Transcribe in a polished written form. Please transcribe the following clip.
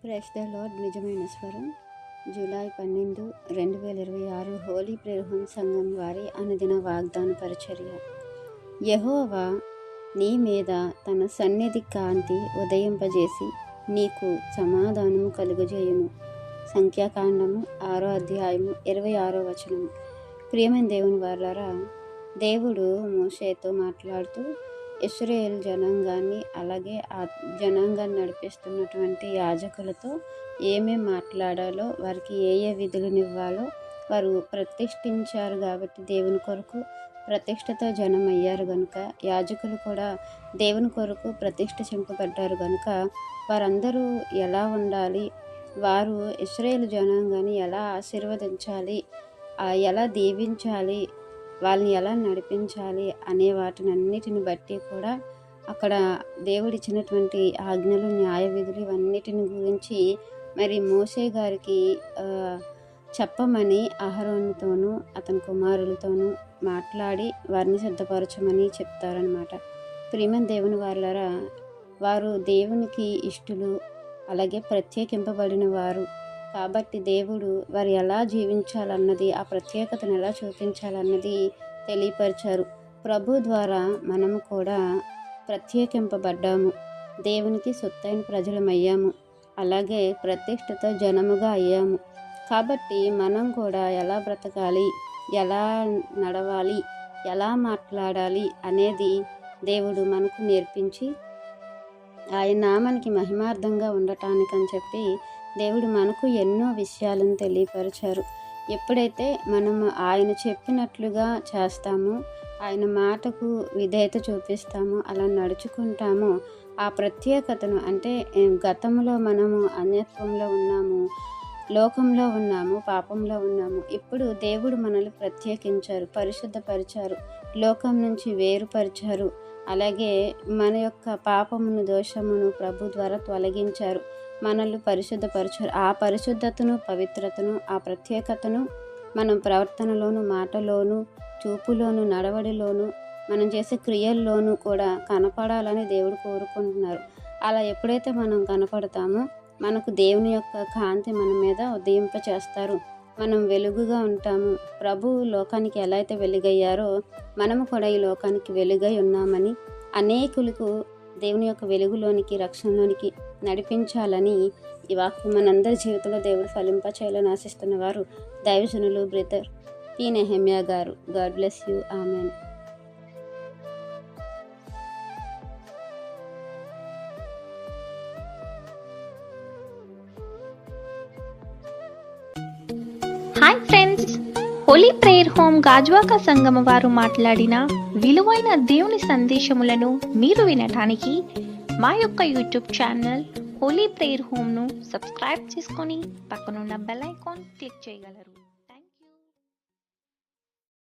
Praise the lord. నిజమైన స్వరం. July 12, 2026 Holi prayer home సంఘం వారి అనుదిన వాగ్దాన పరిచర్య. యెహోవా నీ మీద తన సన్నిధి కాంతి ఉదయింపజేసి నీకు సమాధానము కలుగజేయును. సంఖ్యాకాండము 6వ అధ్యాయము 26వ వచనము. ప్రియమైన దేవుని వారలారా, దేవుడు మోషేతో మాట్లాడుతూ ఇశ్రాయేలు జనాంగాన్ని, అలాగే ఆ జనాంగాన్ని నడిపిస్తున్నటువంటి యాజకులతో ఏమేం మాట్లాడాలో, వారికి ఏ ఏ విధులనివ్వాలో వారు ప్రతిష్ఠించారు కాబట్టి దేవుని కొరకు ప్రతిష్ఠతో జనం అయ్యారు కనుక, యాజకులు కూడా దేవుని కొరకు ప్రతిష్ఠింపబడ్డారు కనుక వారందరూ ఎలా ఉండాలి, వారు ఇశ్రాయేలు జనాంగాన్ని ఎలా ఆశీర్వదించాలి, ఎలా దీవించాలి, వాళ్ళని ఎలా నడిపించాలి అనే వాటినన్నిటిని బట్టి కూడా అక్కడ దేవుడిచ్చినటువంటి ఆజ్ఞలు, న్యాయ విధులు ఇవన్నిటిని గురించి మరి మోషే గారికి చెప్పమని అహరోనుతోనూ అతని కుమారులతోనూ మాట్లాడి వారిని సిద్ధపరచమని చెప్తారనమాట. ప్రియమైన దేవుని వారలారా, వారు దేవునికి ఇష్టలు, అలాగే ప్రత్యేకింపబడిన వారు కాబట్టి దేవుడు వారు ఎలా జీవించాలన్నది, ఆ ప్రత్యేకతను ఎలా చూపించాలన్నది తెలియపరిచారు. ప్రభు ద్వారా మనము కూడా ప్రత్యేకింపబడ్డాము, దేవునికి సొత్తైన ప్రజలమయ్యాము, అలాగే ప్రతిష్ఠతో జనముగా అయ్యాము. కాబట్టి మనం కూడా ఎలా బ్రతకాలి, ఎలా నడవాలి, ఎలా మాట్లాడాలి అనేది దేవుడు మనకు నేర్పించి ఆయన నామానికి మహిమార్థంగా ఉండటానికని చెప్పి దేవుడు మనకు ఎన్నో విషయాలను తెలియపరిచారు. ఎప్పుడైతే మనము ఆయన చెప్పినట్లుగా చేస్తామో, ఆయన మాటకు విధేయత చూపిస్తామో, అలా నడుచుకుంటామో, ఆ ప్రత్యేకతను, అంటే గతంలో మనము అన్యత్వంలో ఉన్నాము, లోకంలో ఉన్నాము, పాపంలో ఉన్నాము. ఇప్పుడు దేవుడు మనల్ని ప్రత్యేకించారు, పరిశుద్ధపరిచారు, లోకం నుంచి వేరుపరిచారు. అలాగే మన యొక్క పాపమును, దోషమును ప్రభు ద్వారా తొలగించారు, మనల్ని పరిశుద్ధపరిచారు. ఆ పరిశుద్ధతను, పవిత్రతను, ఆ ప్రత్యేకతను మనం ప్రవర్తనలోను, మాటలోను, చూపులోను, నడవడిలోను, మనం చేసే క్రియల్లోనూ కూడా కనపడాలని దేవుడు కోరుకుంటున్నారు. అలా ఎప్పుడైతే మనం కనపడతామో మనకు దేవుని యొక్క కాంతి మన మీద ఉదయింపచేస్తారు, మనం వెలుగుగా ఉంటాము. ప్రభువు లోకానికి ఎలా అయితే వెలుగయ్యారో మనము కూడా ఈ లోకానికి వెలుగై ఉన్నామని, అనేకులకు దేవుని యొక్క వెలుగులోనికి, రక్షణలోనికి నడిపించాలని ఈ వాక్యం మనందరి జీవితంలో దేవుడు ఫలింపచేయాలని ఆశిస్తున్న వారు దైవజనులు బ్రదర్ పి. నెహెమ్యా గారు. God bless you. Amen. Hi friends, holy prayer home Gajuwaka సంగమ వారు మాట్లాడిన విలువైన దేవుని సందేశములను మీరు వినటానికి మా యొక్క యూట్యూబ్ ఛానల్ హోలీ ప్రేయర్ హోమ్ను సబ్స్క్రైబ్ చేసుకొని పక్కనున్న బెల్ ఐకాన్ క్లిక్ చేయగలరు.